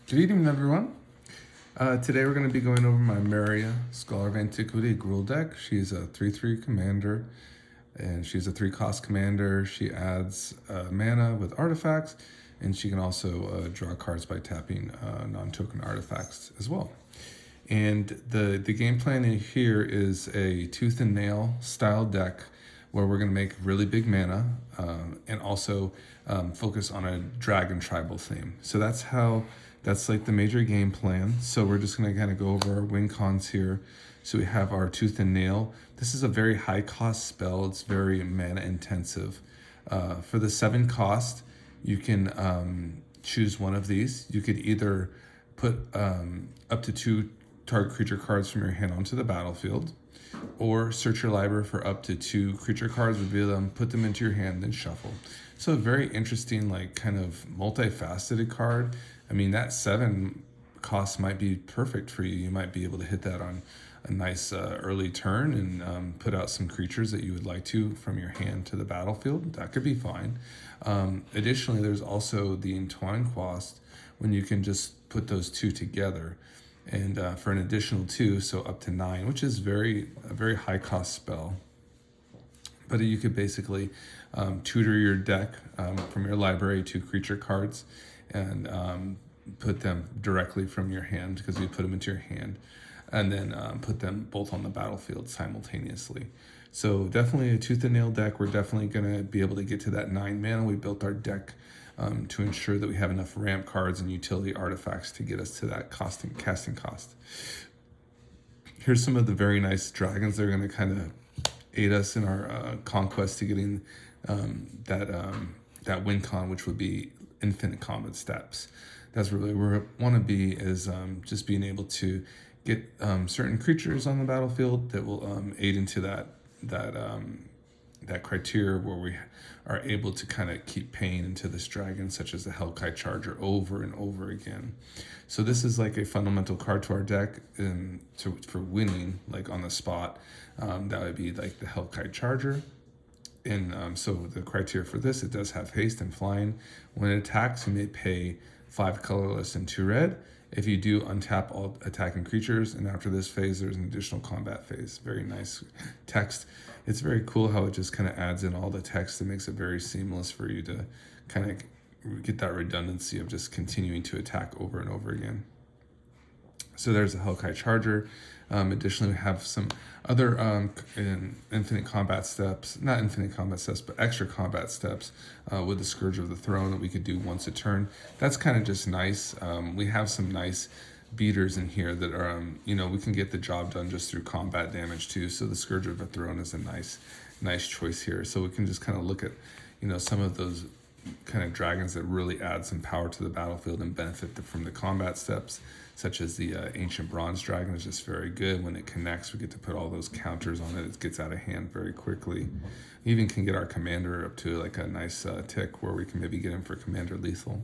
Good evening, everyone. Today we're going to be going over my Maria, Scholar of Antiquity Gruul deck. She's a 3/3 commander, and she's a 3-cost commander. She adds mana with artifacts, and she can also draw cards by tapping non-token artifacts as well. And the game plan in here is a tooth and nail style deck where we're going to make really big mana and also focus on a dragon tribal theme. So that's like the major game plan. So we're just going to kind of go over our win cons here. So we have our tooth and nail. This is a very high cost spell. It's very mana intensive. For the 7 cost, you can choose one of these. You could either put up to 2 target creature cards from your hand onto the battlefield, or search your library for up to 2 creature cards, reveal them, put them into your hand, then shuffle. So a very interesting, like kind of multifaceted card. I mean, that 7 cost might be perfect for you. You might be able to hit that on a nice early turn and put out some creatures that you would like to from your hand to the battlefield. That could be fine. Additionally, there's also the entwine cost when you can just put those 2 together. And for an additional 2, so up to 9, which is a very high cost spell. But you could basically tutor your deck from your library to creature cards and put them directly from your hand, because you put them into your hand, and then put them both on the battlefield simultaneously. So definitely a tooth and nail deck. We're definitely going to be able to get to that 9 mana. We built our deck to ensure that we have enough ramp cards and utility artifacts to get us to that casting cost. Here's some of the very nice dragons that are going to kind of aid us in our conquest to getting that win con, which would be infinite combat steps. That's really where we want to be, is just being able to get certain creatures on the battlefield that will aid into that criteria where we are able to kind of keep paying into this dragon, such as the Hellkite Charger, over and over again. So this is like a fundamental card to our deck, and for winning, like on the spot, that would be like the Hellkite Charger. And so the criteria for this, it does have haste and flying. When it attacks, you may pay 5 colorless and 2 red. If you do, untap all attacking creatures, and after this phase, there's an additional combat phase. Very nice text. It's very cool how it just kind of adds in all the text and makes it very seamless for you to kind of get that redundancy of just continuing to attack over and over again. So there's a Hellkite Charger. Additionally, we have some other infinite combat steps, not infinite combat steps, but extra combat steps with the Scourge of the Throne that we could do once a turn. That's kind of just nice. We have some nice beaters in here that are, we can get the job done just through combat damage too. So the Scourge of the Throne is a nice choice here. So we can just kind of look at, some of those kind of dragons that really add some power to the battlefield and benefit from the combat steps, such as the Ancient Bronze Dragon is just very good. When it connects, we get to put all those counters on it. It gets out of hand very quickly. We even can get our commander up to like a nice tick where we can maybe get him for commander lethal.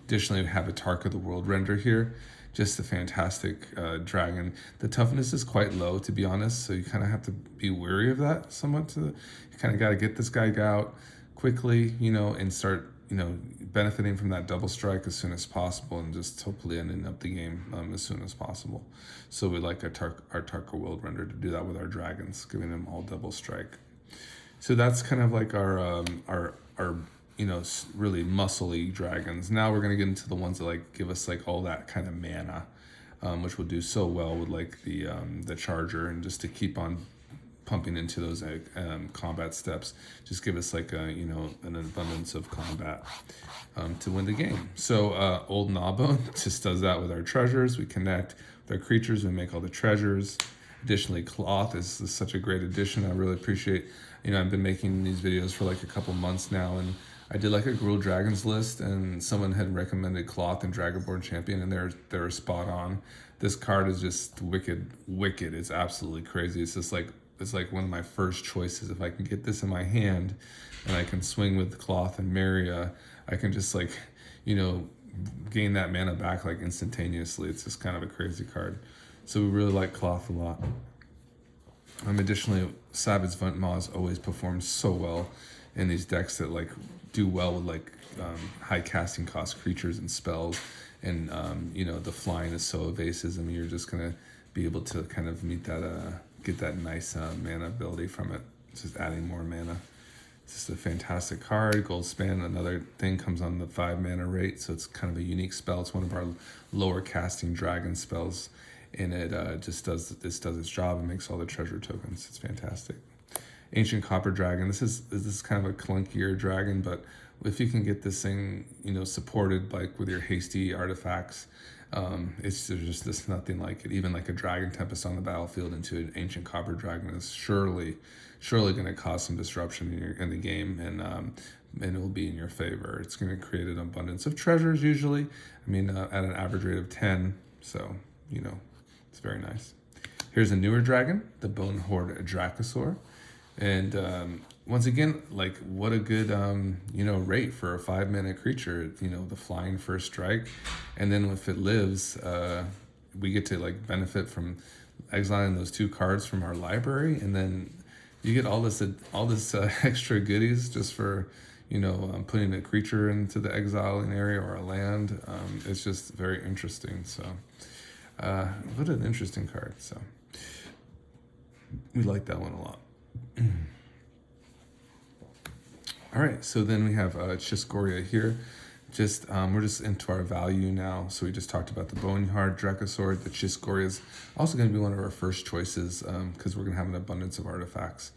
Additionally, we have a Tark of the World Render here. Just a fantastic dragon. The toughness is quite low, to be honest, so you kind of have to be wary of that somewhat. You kind of got to get this guy out quickly, and start, benefiting from that double strike as soon as possible, and just hopefully ending up the game as soon as possible. So we like our Tark of World Render to do that with our dragons, giving them all double strike. So that's kind of like our really muscly dragons. Now we're gonna get into the ones that like give us like all that kind of mana, which will do so well with like the Charger, and just to keep on pumping into those combat steps, just give us like an abundance of combat to win the game. So Old Gnawbone just does that with our treasures. We connect with our creatures, we make all the treasures. Additionally, Cloth is such a great addition. I really appreciate, I've been making these videos for like a couple months now, and I did like a Gruul Dragons list, and someone had recommended Cloth and Dragonborn Champion, and they're spot on. This card is just wicked. It's absolutely crazy. It's like one of my first choices. If I can get this in my hand and I can swing with Cloth and Maria, I can just gain that mana back like instantaneously. It's just kind of a crazy card. So we really like Cloth a lot. Additionally, Savage Ventmaws always performs so well in these decks that like do well with like high casting cost creatures and spells, and the flying is so evasive. I mean, you're just gonna be able to kind of meet that get that nice mana ability from it. Just adding more mana. It's just a fantastic card. Gold Span, another thing, comes on the 5 mana rate, so it's kind of a unique spell. It's one of our lower casting dragon spells, and it just does its job and makes all the treasure tokens. It's fantastic. Ancient Copper Dragon. This is kind of a clunkier dragon, but if you can get this thing, supported like with your hasty artifacts, there's just nothing like it. Even like a Dragon Tempest on the battlefield into an Ancient Copper Dragon is surely going to cause some disruption in the game, and it will be in your favor. It's going to create an abundance of treasures usually. I mean, at an average rate of 10, so it's very nice. Here's a newer dragon, the Bone Horde Dracosaur. And once again, like, what a good rate for a 5 mana creature. The flying first strike, and then if it lives, we get to like benefit from exiling those 2 cards from our library, and then you get all this extra goodies just for putting a creature into the exiling area or a land. It's just very interesting. So what an interesting card. So we like that one a lot. All right, so then we have Chiscoria here. We're just into our value now. So we just talked about the Bonehard Dracosaur. The Chiscoria is also going to be one of our first choices because we're going to have an abundance of artifacts,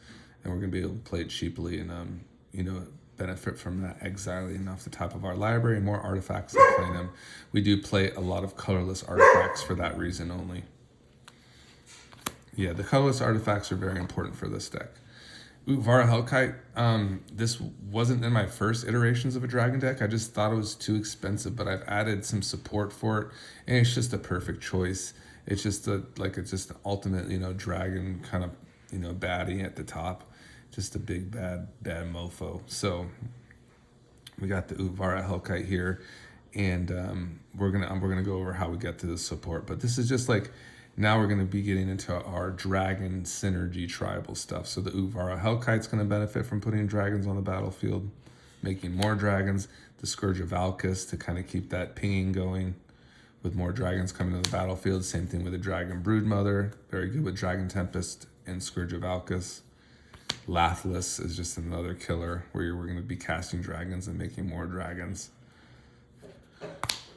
and we're going to be able to play it cheaply and benefit from that exiling off the top of our library and more artifacts and playing them. We do play a lot of colorless artifacts for that reason only. Yeah, the colorless artifacts are very important for this deck. Vara Hellkite, this wasn't in my first iterations of a dragon deck. I just thought it was too expensive, but I've added some support for it, and it's just a perfect choice. It's just it's just the ultimate, dragon kind of, baddie at the top. Just a big bad mofo. So we got the Vara Hellkite here, and we're gonna go over how we get to this support. But this is just like, now we're going to be getting into our dragon synergy tribal stuff. So the Uvara Hellkite's going to benefit from putting dragons on the battlefield, making more dragons. The Scourge of Valkus to kind of keep that pinging going with more dragons coming to the battlefield. Same thing with the Dragon Broodmother. Very good with Dragon Tempest and Scourge of Valkus. Lathless is just another killer where we're going to be casting dragons and making more dragons.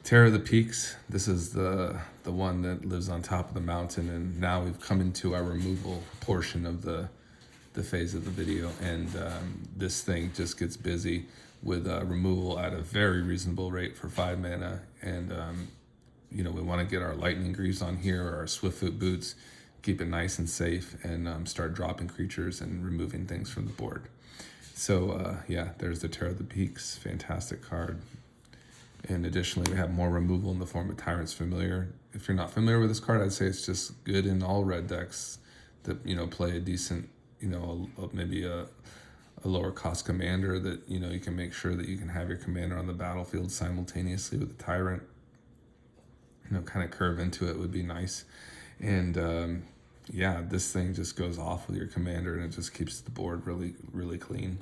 Terror of the Peaks, this is the one that lives on top of the mountain, and now we've come into our removal portion of the phase of the video, and this thing just gets busy with removal at a very reasonable rate for 5 mana, and we want to get our Lightning Greaves on here, or our Swiftfoot Boots, keep it nice and safe, and start dropping creatures and removing things from the board. So yeah, there's the Terror of the Peaks, fantastic card. And additionally, we have more removal in the form of Tyrant's Familiar. If you're not familiar with this card, I'd say it's just good in all red decks that, play a decent, maybe a lower cost commander that, you can make sure that you can have your commander on the battlefield simultaneously with the Tyrant. Kind of curve into it would be nice. And yeah, this thing just goes off with your commander, and it just keeps the board really, really clean.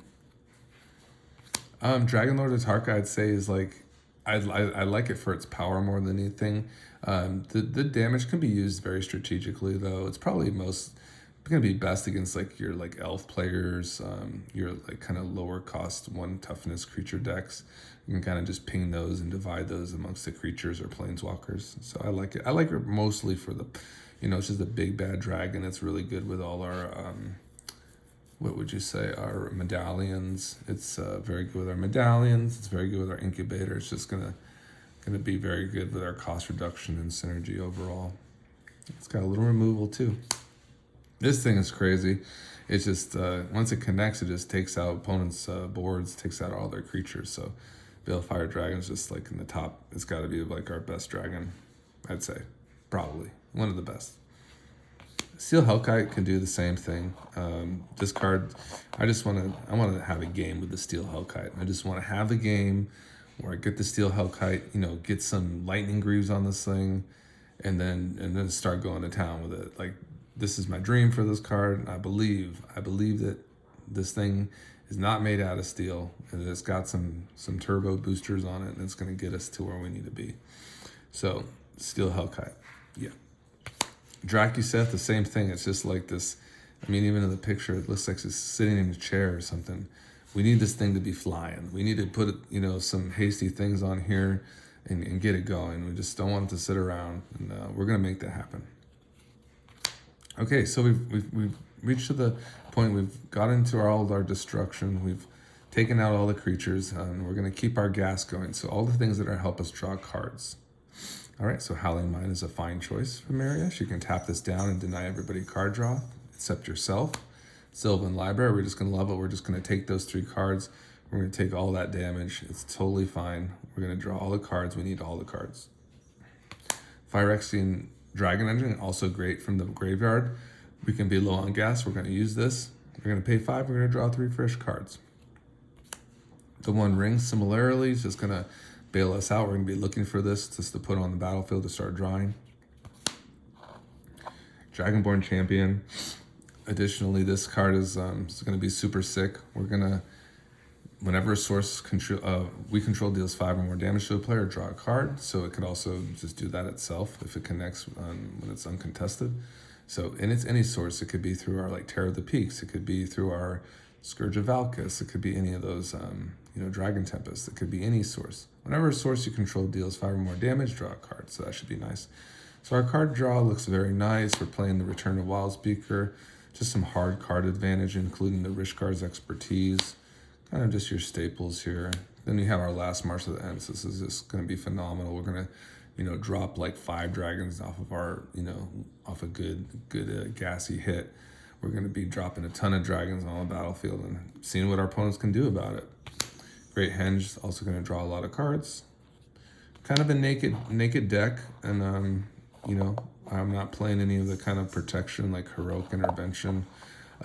Dragon Lord Atarka, I'd say, is like, I like it for its power more than anything. The damage can be used very strategically, though. It's probably going to be best against like your like elf players, your like kind of lower cost 1 toughness creature decks. You can kind of just ping those and divide those amongst the creatures or planeswalkers. So I like it. I like it mostly for the, it's just a big bad dragon. It's really good with all our what would you say, our medallions. It's very good with our medallions. It's very good with our incubator. It's just gonna be very good with our cost reduction and synergy overall. It's got a little removal too. This thing is crazy. It's just once it connects, it just takes out opponents' boards, takes out all their creatures. So Balefire Dragon's just like in the top. It's got to be like our best dragon, I'd say, probably one of the best. Steel Hellkite can do the same thing. This card, I want to have a game with the Steel Hellkite. I just want to have a game where I get the Steel Hellkite, get some Lightning Greaves on this thing, and then start going to town with it. Like, this is my dream for this card. I believe that this thing is not made out of steel, and it's got some turbo boosters on it, and it's going to get us to where we need to be. So Steel Hellkite, yeah. Dracuseth, the same thing. It's just like this. I mean, even in the picture, it looks like it's sitting in a chair or something. We need this thing to be flying. We need to put, some hasty things on here and get it going. We just don't want it to sit around, and we're gonna make that happen. Okay, so we've reached to the point. We've got into all our destruction. We've taken out all the creatures, and we're gonna keep our gas going. So all the things that are help us draw cards. All right, so Howling Mine is a fine choice for Marius. You can tap this down and deny everybody card draw, except yourself. Sylvan Library, we're just gonna love it. We're just gonna take those 3 cards. We're gonna take all that damage. It's totally fine. We're gonna draw all the cards. We need all the cards. Phyrexian Dragon Engine, also great from the graveyard. We can be low on gas. We're gonna use this. We're gonna pay 5. We're gonna draw 3 fresh cards. The One Ring, similarly, is just gonna bail us out. We're gonna be looking for this just to put on the battlefield to start drawing. Dragonborn Champion. Additionally, this card is going to be super sick. We're gonna, whenever a source we control deals 5 or more damage to a player, draw a card. So it could also just do that itself if it connects when it's uncontested. So, and it's any source. It could be through our Terror of the Peaks. It could be through our Scourge of Valkus. It could be any of those, Dragon Tempest. It could be any source. Whenever a source you control deals 5 or more damage, draw a card. So that should be nice. So our card draw looks very nice. We're playing the Return of Wildspeaker. Just some hard card advantage, including the Rishkar's Expertise. Kind of just your staples here. Then we have our last March of the Ends. This is just going to be phenomenal. We're going to, drop like 5 dragons off of our, off a good gassy hit. We're going to be dropping a ton of dragons on the battlefield and seeing what our opponents can do about it. Great Henge is also going to draw a lot of cards. Kind of a naked deck, and I'm not playing any of the kind of protection like Heroic Intervention.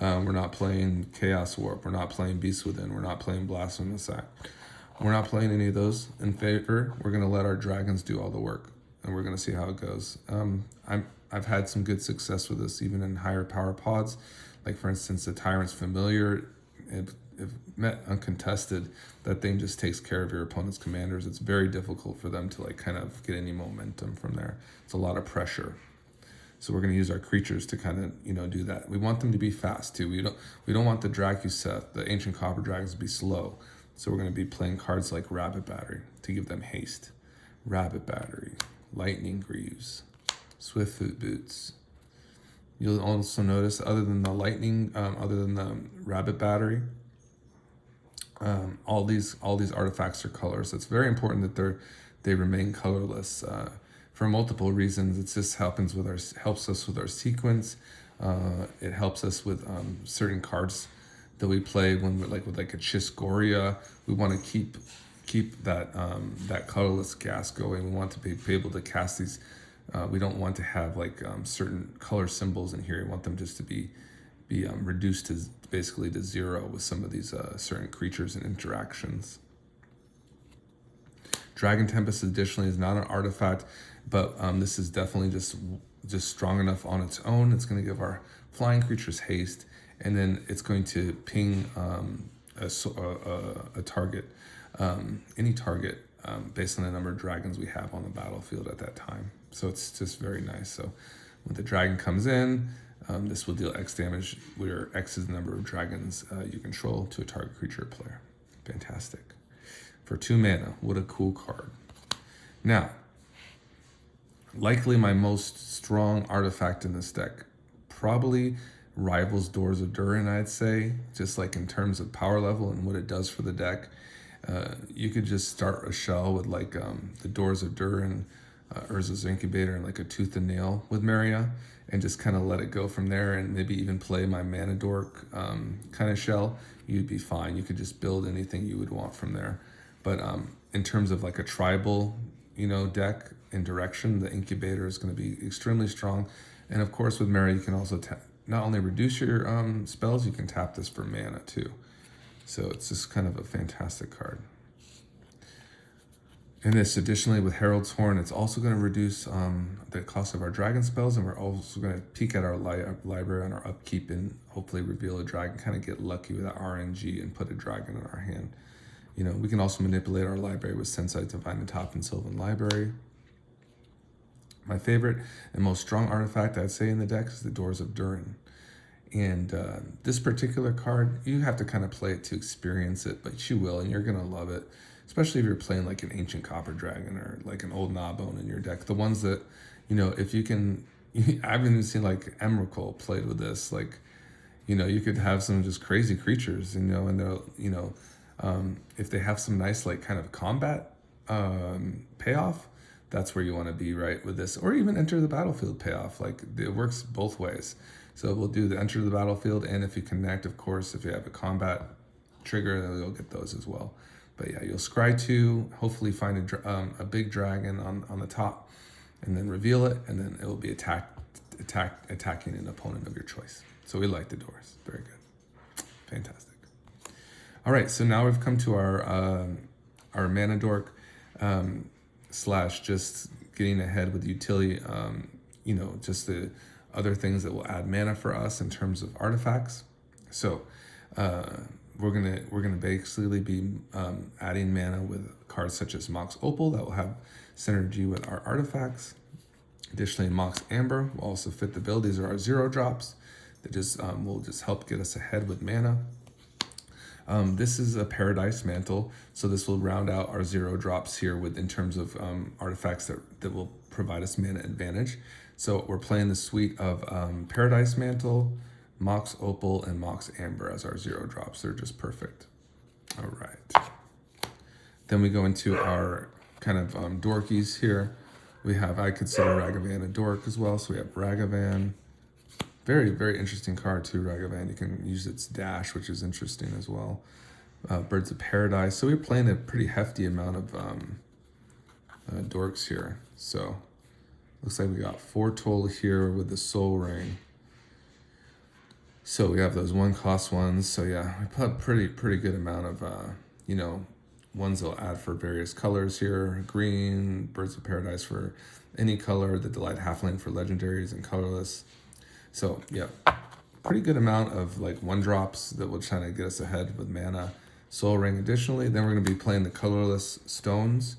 We're not playing Chaos Warp. We're not playing Beast Within. We're not playing Blasphemous Act. We're not playing any of those in favor. We're going to let our dragons do all the work, and we're going to see how it goes. I've had some good success with this, even in higher power pods. Like, for instance, the Tyrant's Familiar. If met uncontested, that thing just takes care of your opponent's commanders. It's very difficult for them to kind of get any momentum from there. It's a lot of pressure. So we're going to use our creatures to kind of, do that. We want them to be fast too. We don't want the Dracuseth, the Ancient Copper Dragons, to be slow. So we're going to be playing cards like Rabbit Battery to give them haste. Rabbit Battery, Lightning Greaves, Swiftfoot Boots. You'll also notice, other than the Rabbit Battery, all these artifacts are colors. It's very important that they remain colorless for multiple reasons. It just helps us with our sequence. It helps us with certain cards that we play when we're with a Chiscoria. We want to keep that colorless gas going. We want to be able to cast these. We don't want to have certain color symbols in here. We want them just to be reduced to basically to 0 with some of these certain creatures and interactions. Dragon Tempest additionally is not an artifact, but this is definitely just strong enough on its own. It's going to give our flying creatures haste, and then it's going to ping a target, any target, based on the number of dragons we have on the battlefield at that time. So it's just very nice. So when the dragon comes in, this will deal X damage, where X is the number of dragons you control to a target creature or player. Fantastic. For 2 mana, what a cool card. Now, likely my most strong artifact in this deck, probably rivals Doors of Durin, I'd say, just in terms of power level and what it does for the deck. You could just start a shell with the Doors of Durin, Urza's Incubator, and a Tooth and Nail with Maria, and just kind of let it go from there, and maybe even play my Mana Dork kind of shell. You'd be fine. You could just build anything you would want from there. But in terms of a tribal, deck and direction, the Incubator is going to be extremely strong. And of course, with Maria, you can also not only reduce your spells, you can tap this for mana too. So it's just kind of a fantastic card. And this, additionally, with Herald's Horn, it's also going to reduce the cost of our dragon spells, and we're also going to peek at our library on our upkeep and hopefully reveal a dragon, kind of get lucky with that RNG and put a dragon in our hand. We can also manipulate our library with Sensei Divine and Top and Sylvan Library. My favorite and most strong artifact I'd say in the deck is the Doors of Durin. And this particular card, you have to kind of play it to experience it, but you will, and you're going to love it. Especially if you're playing like an Ancient Copper Dragon or like an Old Gnawbone in your deck. The ones that, if you can, I've even seen like Emrakul played with this. Like, you could have some just crazy creatures, and they'll, if they have some nice like kind of combat payoff, that's where you want to be, right, with this. Or even enter the battlefield payoff. Like, it works both ways. So we'll do the enter the battlefield, and if you connect, of course, if you have a combat trigger, then you'll get those as well. But yeah, you'll scry 2, hopefully find a big dragon on the top, and then reveal it, and then it will be attacking an opponent of your choice. So we like the Doors. Very good. Fantastic. All right, so now we've come to our mana dork slash just getting ahead with utility, just the other things that will add mana for us in terms of artifacts. So we're gonna basically be adding mana with cards such as Mox Opal that will have synergy with our artifacts. Additionally, Mox Amber will also fit the bill. These are our 0 drops that will just help get us ahead with mana. This is a Paradise Mantle, so this will round out our 0 drops here in terms of artifacts that will provide us mana advantage. So we're playing the suite of Paradise Mantle, Mox Opal, and Mox Amber as our 0 drops. They're just perfect. All right. Then we go into our kind of dorkies here. I consider Ragavan a dork as well. So we have Ragavan. Very, very interesting card too, Ragavan. You can use its dash, which is interesting as well. Birds of Paradise. So we're playing a pretty hefty amount of dorks here. So looks like we got 4 total here with the Soul Ring. So we have those 1-cost ones. So yeah, we put a pretty good amount of ones they'll add for various colors here. Green, Birds of Paradise for any color, the Delight Halfling for legendaries and colorless. So yeah, pretty good amount of like 1-drops that will try to get us ahead with mana. Soul Ring additionally. Then we're going to be playing the colorless stones,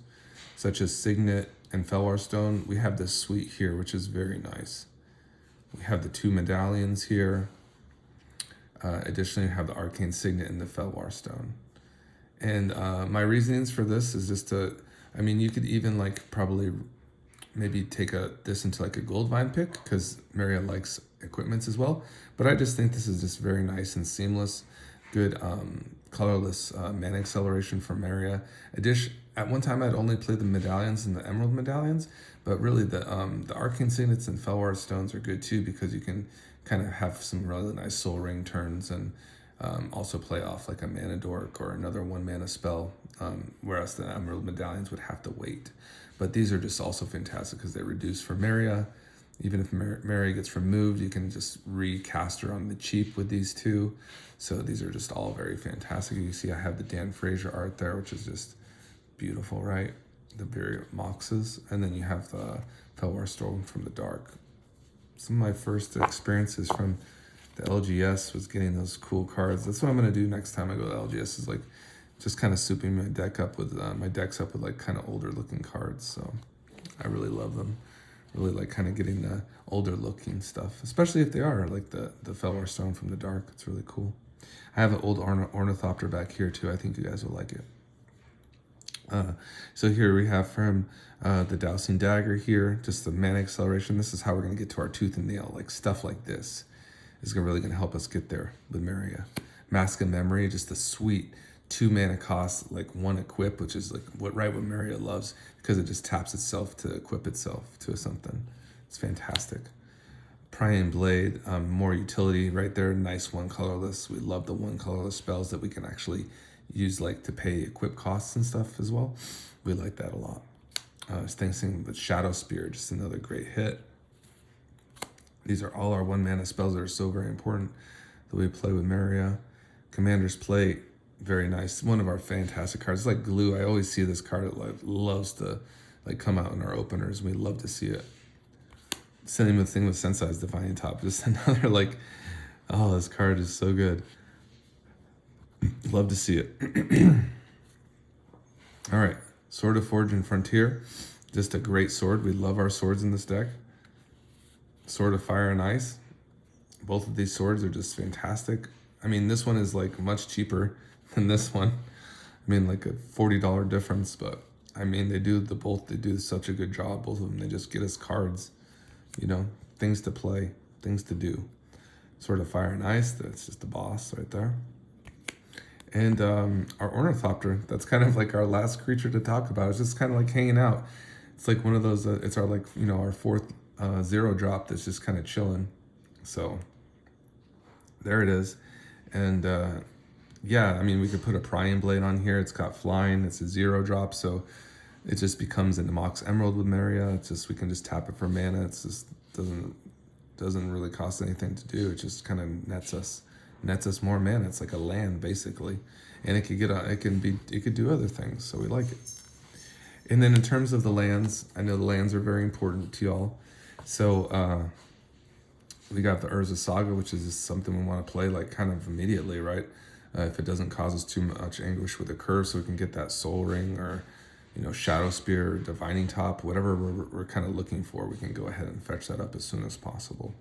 such as Signet and Felwar Stone. We have this suite here, which is very nice. We have the 2 medallions here. Additionally, we have the Arcane Signet and the Felwar Stone. And my reasonings for this is just you could even like probably maybe take this into like a Goldvine pick, because Maria likes equipments as well. But I just think this is just very nice and seamless. Good colorless mana acceleration for Maria. At one time I'd only played the medallions and the emerald medallions, but really the Arcane Signets and Felwar Stones are good too, because you can kind of have some really nice Soul Ring turns and also play off like a Mana Dork or another 1-mana spell, whereas the emerald medallions would have to wait. But these are just also fantastic because they reduce for Maria. Even if Maria gets removed, you can just recast her on the cheap with these 2. So these are just all very fantastic. You see I have the Dan Fraser art there, which is just beautiful, right? The very Moxes. And then you have the Felwar Stone from the Dark. Some of my first experiences from the LGS was getting those cool cards. That's what I'm going to do next time I go to LGS, is like just kind of souping my decks up with like kind of older looking cards. So I really love them. Really like kind of getting the older looking stuff, especially if they are like the Felwar Stone from the Dark. It's really cool. I have an old ornithopter back here too. I think you guys will like it. So here we have from the Dowsing Dagger here, just the mana acceleration. This is how we're going to get to our Tooth and Nail. Like stuff like this is really going to help us get there with Maria. Mask of Memory, just a sweet 2 mana cost, like 1 equip, which is like what Maria loves, because it just taps itself to equip itself to something. It's fantastic. Prying Blade, more utility right there. Nice 1 colorless. We love the 1 colorless spells that we can actually use like to pay equip costs and stuff as well. We like that a lot. Thinking with Shadow Spear, just another great hit. These are all our 1-mana spells that are so very important that we play with Maria. Commander's Plate, very nice. One of our fantastic cards. It's like glue. I always see this card. It loves to like come out in our openers. We love to see it. Same with Sensei's Defiant Top. Just another like, oh, this card is so good. Love to see it. All right, Sword of Forge and Frontier. Just a great sword. We love our swords in this deck. Sword of Fire and Ice. Both of these swords are just fantastic. I mean, this one is like much cheaper than this one. I mean, like a $40 difference, but I mean, they do such a good job, both of them. They just get us cards, you know, things to play, things to do. Sword of Fire and Ice, that's just the boss right there. And our ornithopter, that's kind of like our last creature to talk about. It's just kind of like hanging out. It's like one of those, it's our like, you know, our fourth 0 drop that's just kind of chilling. So there it is. And yeah, I mean, we could put a prying blade on here. It's got flying. It's a 0 drop, so it just becomes an Mox Emerald with Maria. It's just, we can just tap it for mana. It's just doesn't really cost anything to do. It just kind of nets us more mana. It's like a land basically, and it could do other things. So we like it. And then in terms of the lands, I know the lands are very important to y'all. So we got the Urza Saga, which is just something we want to play like kind of immediately, right? If it doesn't cause us too much anguish with a curve, so we can get that Soul Ring or, you know, Shadow Spear, Divining Top, whatever we're kind of looking for, we can go ahead and fetch that up as soon as possible.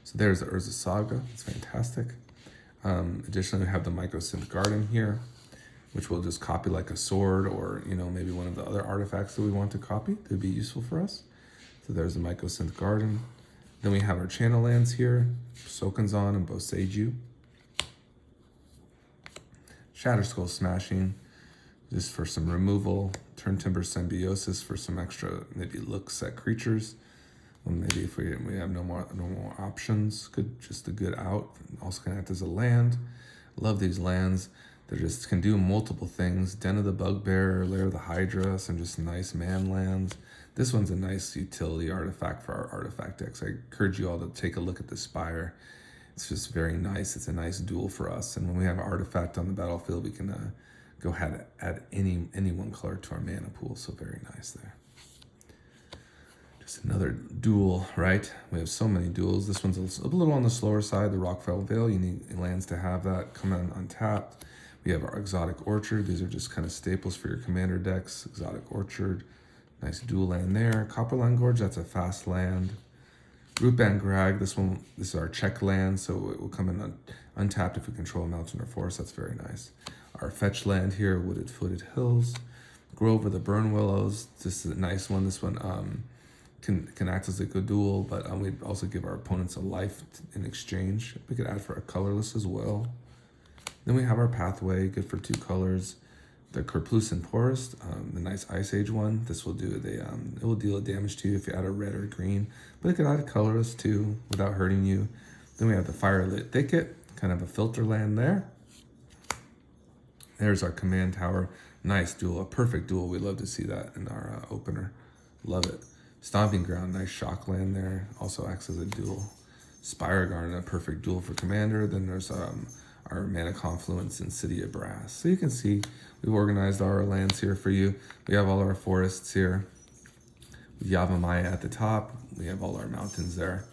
So there's the Urza Saga. It's fantastic. Additionally, we have the Mycosynth Garden here, which we'll just copy like a sword or, you know, maybe one of the other artifacts that we want to copy that would be useful for us. So there's the Mycosynth Garden. Then we have our channel lands here, Sokanzon and Boseiju. Shatterskull Smashing, just for some removal. Turn Timber Symbiosis for some extra, maybe looks at creatures. Well, maybe if we have no more options, just a good out. Also can act as a land. Love these lands. They just can do multiple things. Den of the Bugbear, Lair of the Hydra, some just nice man lands. This one's a nice utility artifact for our artifact decks. I encourage you all to take a look at the Spire. It's just very nice. It's a nice duel for us. And when we have an artifact on the battlefield, we can go ahead and add any one color to our mana pool. So very nice there. Just another duel, right? We have so many duels. This one's a little on the slower side, the Rockfell Vale. You need lands to have that come in untapped. We have our Exotic Orchard. These are just kind of staples for your commander decks. Exotic Orchard, nice dual land there. Copperline Gorge, that's a fast land. Rootband Grag, this is our check land, so it will come in untapped if we control a mountain or forest. That's very nice. Our fetch land here, Wooded Footed Hills. Grove of the Burn Willows, this is a nice one. This one can act as a good duel, but we also give our opponents a life in exchange. We could add for a colorless as well. Then we have our Pathway, good for 2 colors. The Kerplusin Forest, the nice Ice Age one. This will do it will deal damage to you if you add a red or green, but it can add a colorless too without hurting you. Then we have the Firelit Thicket, kind of a filter land there. There's our Command Tower, nice duel, a perfect duel. We love to see that in our opener, love it. Stomping Ground, nice shock land there, also acts as a duel. Spire Garden, a perfect duel for commander. Then there's our Mana Confluence and City of Brass. So you can see we've organized our lands here for you. We have all our forests here. With Yavimaya at the top. We have all our mountains there.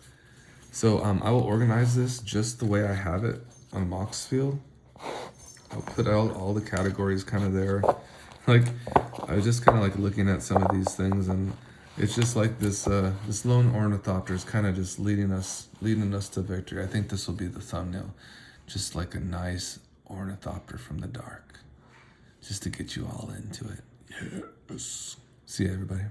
So I will organize this just the way I have it on Mox Field. I'll put out all the categories kind of there. Like, I was just kind of like looking at some of these things, and it's just like this this lone ornithopter is kind of just leading us to victory. I think this will be the thumbnail. Just like a nice ornithopter from the dark. Just to get you all into it. Yes. See you, everybody.